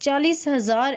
40,000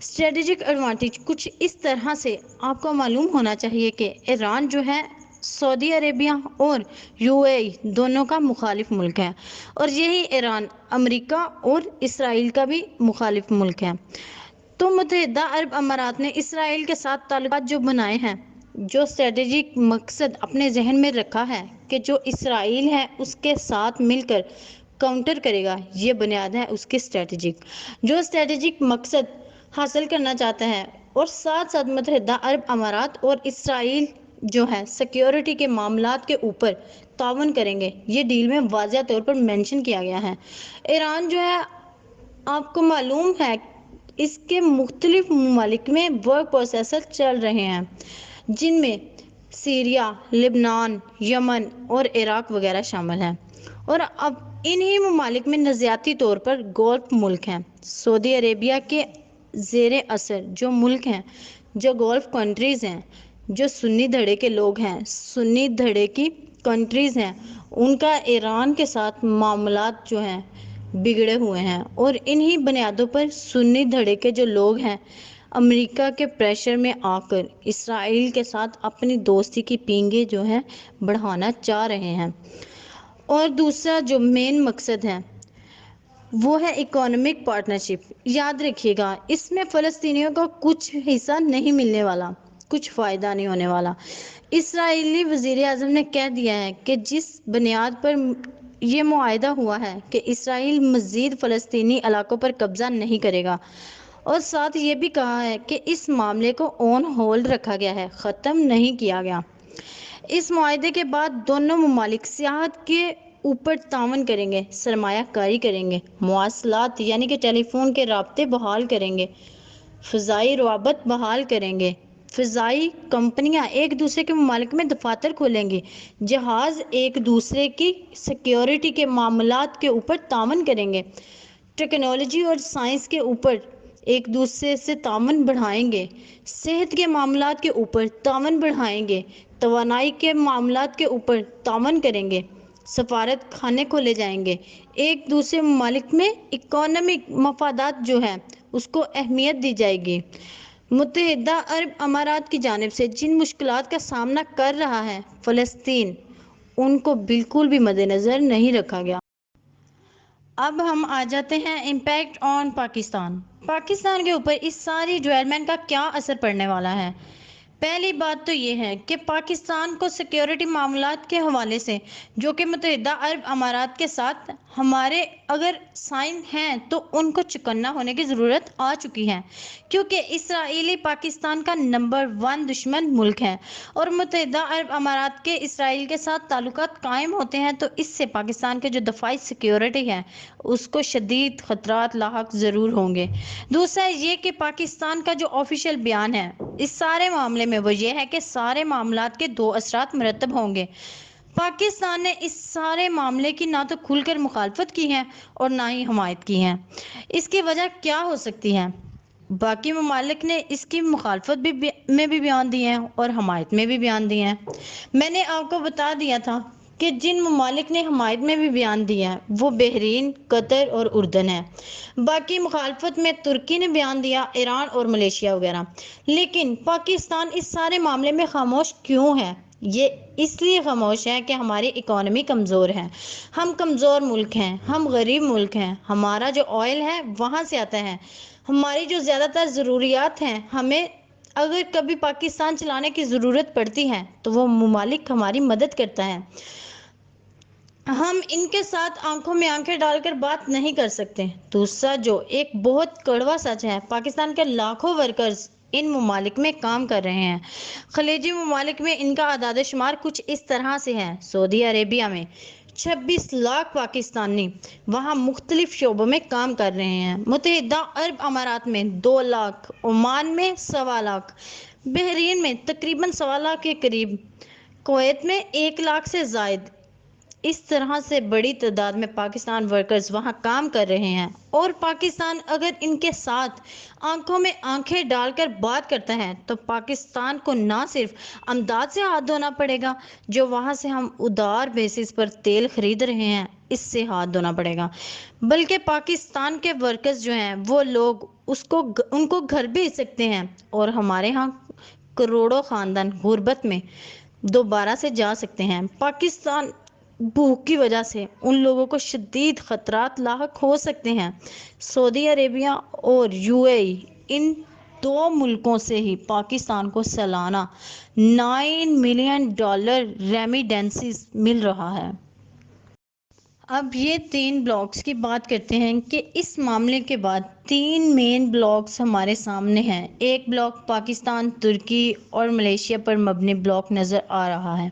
strategic advantage کچھ اس طرح سے آپ کو معلوم ہونا چاہیے کہ ایران جو ہے سعودی عربیہ اور یو اے ای دونوں کا مخالف ملک ہے، اور یہی ایران امریکہ اور اسرائیل کا بھی مخالف ملک ہے۔ تو متحدہ عرب امارات نے اسرائیل کے ساتھ تعلقات جو بنائے ہیں، جو اسٹریٹجک مقصد اپنے ذہن میں رکھا ہے کہ جو اسرائیل ہے اس کے ساتھ مل کر کاؤنٹر کرے گا، یہ بنیاد ہے اس کے اسٹریٹجک جو اسٹریٹجک مقصد حاصل کرنا چاہتا ہے، اور ساتھ ساتھ متحدہ عرب امارات اور اسرائیل جو ہے سیکیورٹی کے معاملات کے اوپر تعاون کریں گے، یہ ڈیل میں واضح طور پر مینشن کیا گیا ہے۔ ایران جو ہے آپ کو معلوم ہے اس کے مختلف ممالک میں ورک پروسیسر چل رہے ہیں، جن میں سیریا، لبنان، یمن اور عراق وغیرہ شامل ہیں، اور اب انہی ممالک میں نظریاتی طور پر گولف ملک ہیں۔ سعودی عربیہ کے زیر اثر جو ملک ہیں، جو گولف کنٹریز ہیں، جو سنی دھڑے کے لوگ ہیں، سنی دھڑے کی کنٹریز ہیں، ان کا ایران کے ساتھ معاملات جو ہیں بگڑے ہوئے ہیں، اور انہی بنیادوں پر سنی دھڑے کے جو لوگ ہیں امریکہ کے پریشر میں آ کر اسرائیل کے ساتھ اپنی دوستی کی پینگیں جو ہیں بڑھانا چاہ رہے ہیں۔ اور دوسرا جو مین مقصد ہے وہ ہے اکانومک پارٹنرشپ۔ یاد رکھیے گا اس میں فلسطینیوں کو کچھ حصہ نہیں ملنے والا، کچھ فائدہ نہیں ہونے والا۔ اسرائیلی وزیر اعظم نے کہہ دیا ہے کہ جس بنیاد پر یہ معاہدہ ہوا ہے کہ اسرائیل مزید فلسطینی علاقوں پر قبضہ نہیں کرے گا، اور ساتھ یہ بھی کہا ہے کہ اس معاملے کو آن ہولڈ رکھا گیا ہے، ختم نہیں کیا گیا۔ اس معاہدے کے بعد دونوں ممالک سیاحت کے اوپر تعاون کریں گے، سرمایہ کاری کریں گے، مواصلات یعنی کہ ٹیلی فون کے رابطے بحال کریں گے، فضائی روابط بحال کریں گے، فضائی کمپنیاں ایک دوسرے کے ممالک میں دفاتر کھولیں گے، جہاز ایک دوسرے کی سیکیورٹی کے معاملات کے اوپر تعاون کریں گے، ٹیکنالوجی اور سائنس کے اوپر ایک دوسرے سے تعاون بڑھائیں گے، صحت کے معاملات کے اوپر تعاون بڑھائیں گے، توانائی کے معاملات کے اوپر تعاون کریں گے، سفارت خانے کھولے جائیں گے، ایک دوسرے ممالک میں اکانومک مفادات جو ہیں اس کو اہمیت دی جائے گی۔ متحدہ عرب امارات کی جانب سے جن مشکلات کا سامنا کر رہا ہے فلسطین، ان کو بالکل بھی مد نظر نہیں رکھا گیا۔ اب ہم آ جاتے ہیں امپیکٹ آن پاکستان۔ پاکستان کے اوپر اس ساری ڈیولپمنٹ کا کیا اثر پڑنے والا ہے؟ پہلی بات تو یہ ہے کہ پاکستان کو سیکیورٹی معاملات کے حوالے سے جو کہ متحدہ عرب امارات کے ساتھ ہمارے اگر سائن ہیں تو ان کو چکنا ہونے کی ضرورت آ چکی ہے، کیونکہ اسرائیلی پاکستان کا نمبر 1 دشمن ملک ہے، اور متحدہ عرب امارات کے اسرائیل کے ساتھ تعلقات قائم ہوتے ہیں تو اس سے پاکستان کے جو دفاعی سیکیورٹی ہے اس کو شدید خطرات لاحق ضرور ہوں گے۔ دوسرا یہ کہ پاکستان کا جو آفیشیل بیان ہے اس سارے معاملے میں وہ یہ ہے کہ سارے معاملات کے 2 اثرات مرتب ہوں گے۔ پاکستان نے اس سارے معاملے کی نہ تو کھل کر مخالفت کی ہے اور نہ ہی حمایت کی ہے۔ اس کی وجہ کیا ہو سکتی ہے؟ باقی ممالک نے اس کی مخالفت میں بھی بیان دیے ہیں اور حمایت میں بھی بیان دیے ہیں۔ میں نے آپ کو بتا دیا تھا کہ جن ممالک نے حمایت میں بھی بیان دیا ہے وہ بحرین، قطر اور اردن ہے۔ باقی مخالفت میں ترکی نے بیان دیا، ایران اور ملیشیا وغیرہ۔ لیکن پاکستان اس سارے معاملے میں خاموش کیوں ہے؟ یہ اس لیے خاموش ہے کہ ہماری اکانومی کمزور ہے، ہم کمزور ملک ہیں، ہم غریب ملک ہیں، ہمارا جو آئل ہے وہاں سے آتا ہے، ہماری جو زیادہ تر ضروریات ہیں ہمیں اگر کبھی پاکستان چلانے کی ضرورت پڑتی ہے تو وہ ممالک ہماری مدد کرتا ہے۔ ہم ان کے ساتھ آنکھوں میں آنکھیں ڈال کر بات نہیں کر سکتے۔ دوسرا جو ایک بہت کڑوا سچ ہے، پاکستان کے لاکھوں ورکرز ان ممالک میں کام کر رہے ہیں۔ خلیجی ممالک میں ان کا اعداد و شمار کچھ اس طرح سے ہے۔ سعودی عربیہ میں 26 لاکھ پاکستانی وہاں مختلف شعبوں میں کام کر رہے ہیں۔ متحدہ عرب امارات میں 2 لاکھ، عمان میں 1.25 لاکھ، بحرین میں تقریباً 1.25 لاکھ کے قریب، کویت میں 1 لاکھ سے زائد۔ اس طرح سے بڑی تعداد میں پاکستان ورکرز وہاں کام کر رہے ہیں، اور پاکستان اگر ان کے ساتھ آنکھوں میں آنکھیں ڈال کر بات کرتا ہے تو پاکستان کو نہ صرف امداد سے ہاتھ دھونا پڑے گا جو وہاں سے ہم ادھار بیسس پر تیل خرید رہے ہیں، اس سے ہاتھ دھونا پڑے گا، بلکہ پاکستان کے ورکرز جو ہیں وہ لوگ ان کو گھر بھیج سکتے ہیں، اور ہمارے ہاں کروڑوں خاندان غربت میں دوبارہ سے جا سکتے ہیں۔ پاکستان بھوک کی وجہ سے ان لوگوں کو شدید خطرات لاحق ہو سکتے ہیں۔ سعودی عربیہ اور یو اے ای، ان دو ملکوں سے ہی پاکستان کو سالانہ $9 ملین ریمیڈنسز مل رہا ہے۔ اب یہ 3 بلاکس کی بات کرتے ہیں کہ اس معاملے کے بعد 3 مین بلاکس ہمارے سامنے ہیں۔ ایک بلاک پاکستان، ترکی اور ملیشیا پر مبنی بلاک نظر آ رہا ہے۔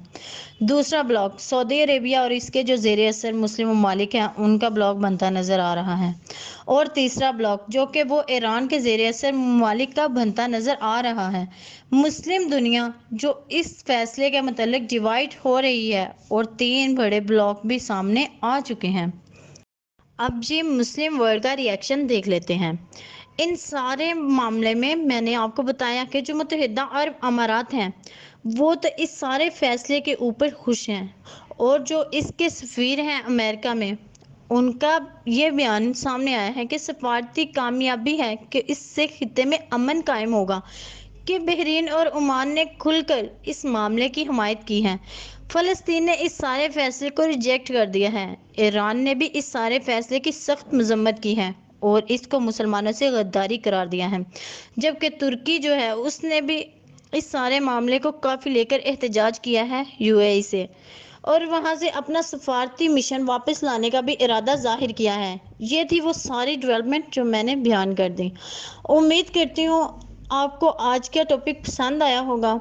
دوسرا بلاک سعودی عربیہ اور اس کے جو زیر اثر مسلم ممالک ہیں ان کا بلاک بنتا نظر آ رہا ہے، اور تیسرا بلاک جو کہ وہ ایران کے زیر اثر ممالک کا بنتا نظر آ رہا ہے۔ مسلم دنیا جو اس فیصلے کے متعلق ڈیوائیڈ ہو رہی ہے، اور 3 بڑے بلاک بھی سامنے آ چکے ہیں۔ اب یہ مسلم ورلڈ کا ری ایکشن دیکھ لیتے ہیں۔ ان سارے معاملے میں نے آپ کو بتایا کہ جو متحدہ عرب امارات ہیں وہ تو اس سارے فیصلے کے اوپر خوش ہیں، اور جو اس کے سفیر ہیں امریکہ میں، ان کا یہ بیان سامنے آیا ہے کہ سفارتی کامیابی ہے کہ اس سے خطے میں امن قائم ہوگا، کہ بحرین اور عمان نے کھل کر اس معاملے کی حمایت کی ہے۔ فلسطین نے اس سارے فیصلے کو ریجیکٹ کر دیا ہے۔ ایران نے بھی اس سارے فیصلے کی سخت مذمت کی ہے اور اس کو مسلمانوں سے غداری قرار دیا ہے، جبکہ ترکی جو ہے اس نے بھی اس سارے معاملے کو کافی لے کر احتجاج کیا ہے یو اے ای سے، اور وہاں سے اپنا سفارتی مشن واپس لانے کا بھی ارادہ ظاہر کیا ہے۔ یہ تھی وہ ساری ڈیولپمنٹ جو میں نے بیان کر دی۔ امید کرتی ہوں آپ کو آج کا ٹاپک پسند آیا ہوگا۔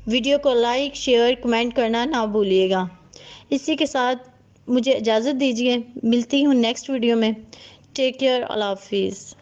ویڈیو کو لائک، شیئر، کمنٹ کرنا نہ بھولیے گا۔ اسی کے ساتھ مجھے اجازت دیجیے، ملتی ہوں نیکسٹ ویڈیو میں۔ ٹیک کیئر، اللہ حافظ۔